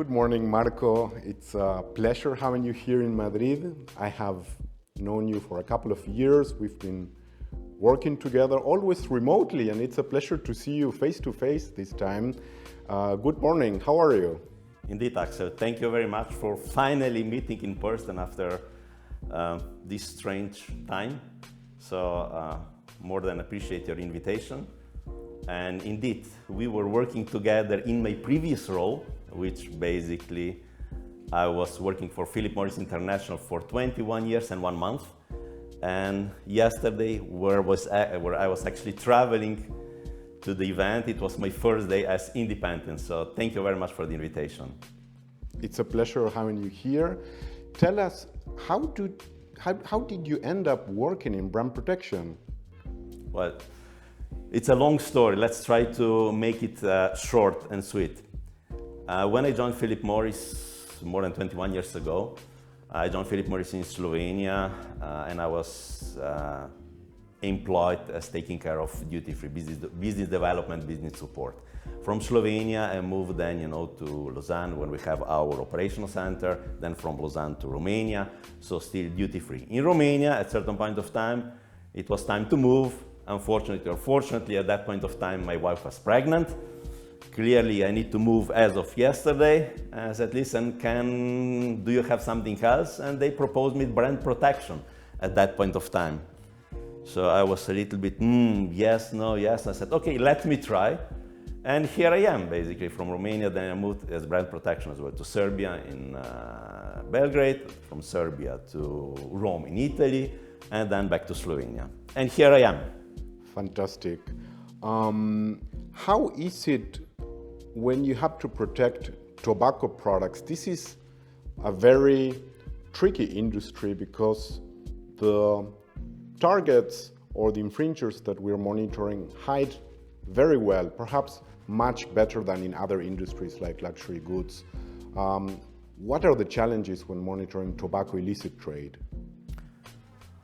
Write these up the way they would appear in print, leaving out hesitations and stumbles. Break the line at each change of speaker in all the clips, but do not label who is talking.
Good morning, Marko. It's a pleasure having you here in Madrid. I have known you for a couple of years. We've been working together, always remotely, and it's a pleasure to see you face to face this time. Good morning. How are you?
Indeed, Axel. Thank you very much for finally meeting in person after this strange time. So more than appreciate your invitation. And indeed, we were working together in my previous role, which basically I was working for Philip Morris International for 21 years and 1 month. And yesterday, where I was actually traveling to the event, it was my first day as independent. So thank you very much for the invitation.
It's a pleasure having you here. Tell us, how did you end up working in brand protection?
Well, it's a long story. Let's try to make it short and sweet. When I joined Philip Morris more than 21 years ago, I joined Philip Morris in Slovenia, and I was employed as taking care of duty-free business development, business support. From Slovenia, I moved then, to Lausanne when we have our operational center, then from Lausanne to Romania, so still duty-free. In Romania, at a certain point of time, it was time to move. Unfortunately or fortunately, at that point of time, my wife was pregnant. Clearly, I need to move as of yesterday. I said, listen, do you have something else? And they proposed me brand protection at that point of time. So I was a little bit, yes, no, yes. I said, okay, let me try. And here I am, basically, from Romania. Then I moved as brand protection as well to Serbia in Belgrade, from Serbia to Rome in Italy, and then back to Slovenia. And here I am.
Fantastic. How is it when you have to protect tobacco products? This is a very tricky industry because the targets or the infringers that we're monitoring hide very well, perhaps much better than in other industries like luxury goods. What are the challenges when monitoring tobacco illicit trade?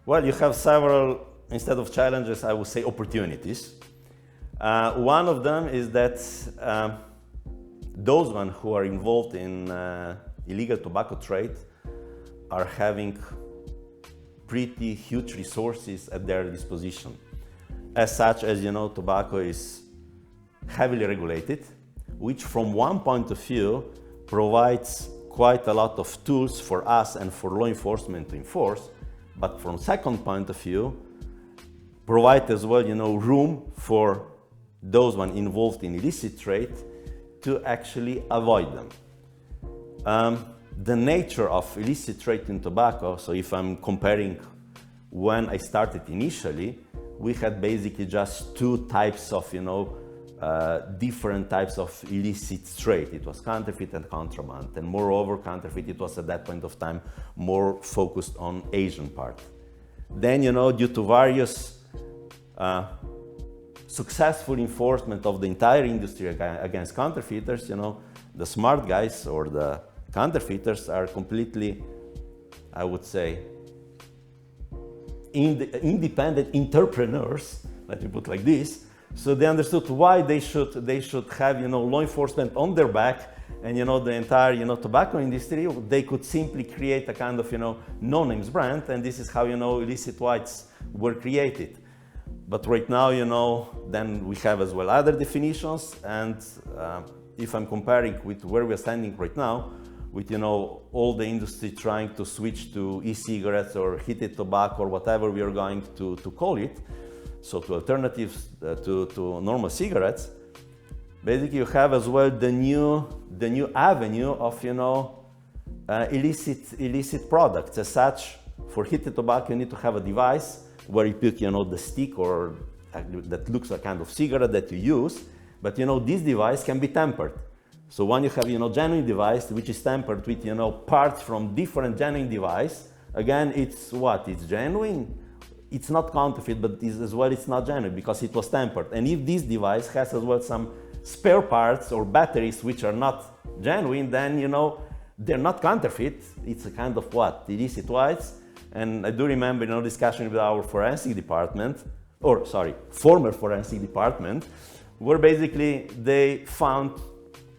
Well, you have several, instead of challenges, I would say opportunities. One of them is that those ones who are involved in illegal tobacco trade are having pretty huge resources at their disposition. As such, as you know, tobacco is heavily regulated, which from one point of view provides quite a lot of tools for us and for law enforcement to enforce, but from second point of view, provide as well, room for those one involved in illicit trade to actually avoid them. The nature of illicit trade in tobacco, so if I'm comparing when I started initially, we had basically just two types of, different types of illicit trade. It was counterfeit and contraband, and moreover, counterfeit, it was at that point of time more focused on Asian part. Then, due to various successful enforcement of the entire industry against counterfeiters, the smart guys or the counterfeiters are completely, I would say, independent entrepreneurs, let me put it like this. So they understood why they should have, law enforcement on their back, and the entire, tobacco industry. They could simply create a kind of, no-names brand, and this is how, illicit whites were created. But right now, then we have as well other definitions, and if I'm comparing with where we're standing right now, with all the industry trying to switch to e-cigarettes or heated tobacco or whatever we are going to call it, so to alternatives to normal cigarettes, basically you have as well the new avenue of illicit products. As such, for heated tobacco, you need to have a device where you put the stick or that looks like a kind of cigarette that you use, but this device can be tampered. So when you have genuine device which is tampered with parts from different genuine device, again it's genuine. It's not counterfeit, but as well it's not genuine because it was tampered. And if this device has as well some spare parts or batteries which are not genuine, then they're not counterfeit. It's a kind of illicit whites. And I do remember discussion with our forensic department, former forensic department, where basically they found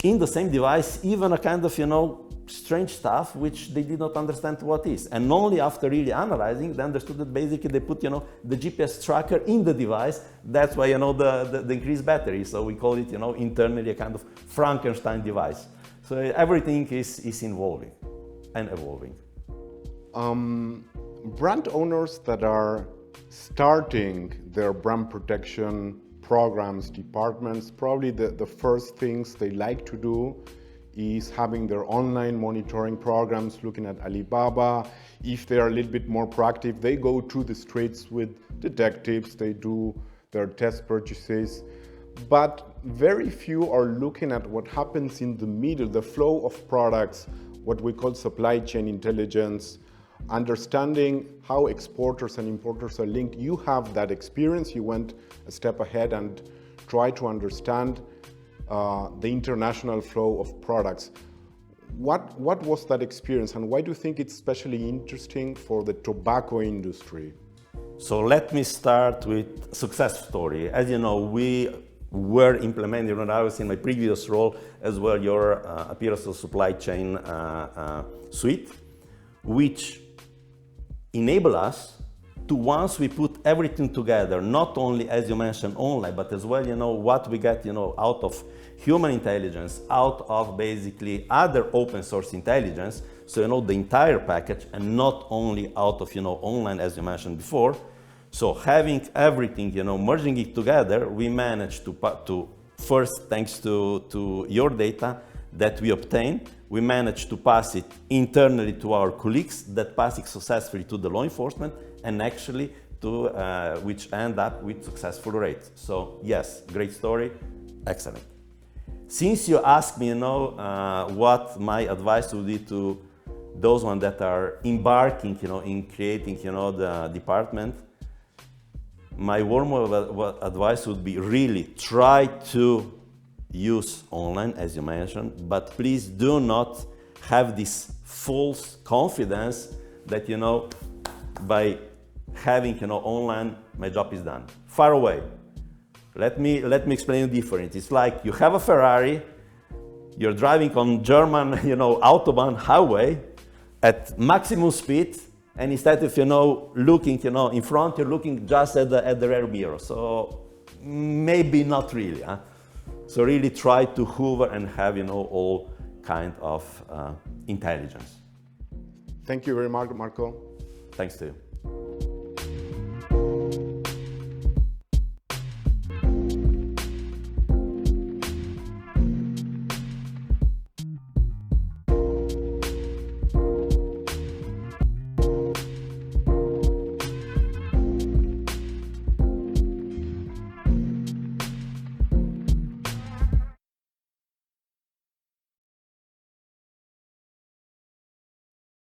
in the same device, even a kind of, strange stuff which they did not understand what is. And only after really analyzing, they understood that basically they put, the GPS tracker in the device. That's why, the increased battery. So we call it, internally a kind of Frankenstein device. So everything is evolving and evolving.
Brand owners that are starting their brand protection programs, departments, probably the first things they like to do is having their online monitoring programs, looking at Alibaba. If they are a little bit more proactive, they go to the streets with detectives, they do their test purchases. But very few are looking at what happens in the middle, the flow of products, what we call supply chain intelligence, understanding how exporters and importers are linked. You have that experience, you went a step ahead and try to understand the international flow of products. What was that experience, and why do you think it's especially interesting for the tobacco industry?
So let me start with success story. As you know, we were implementing, when I was in my previous role as well, your ApiraSol supply chain suite, which enable us to, once we put everything together, not only, as you mentioned, online, but as well, what we get, out of human intelligence, out of basically other open source intelligence, so, the entire package, and not only out of, online, as you mentioned before. So having everything, merging it together, we managed to first, thanks to your data that we obtained, we managed to pass it internally to our colleagues that pass it successfully to the law enforcement, and actually to which end up with successful rates. So yes, great story, excellent. Since you asked me, what my advice would be to those ones that are embarking, in creating, the department, my warm advice would be really try to use online, as you mentioned, but please do not have this false confidence that, by having, online, my job is done. Far away. Let me explain it different. It's like you have a Ferrari, you're driving on German, Autobahn highway at maximum speed, and instead of, looking, in front, you're looking just at the rear mirror. So maybe not really. Huh? So really try to hover and have, all kind of intelligence.
Thank you very much, Marko.
Thanks to you.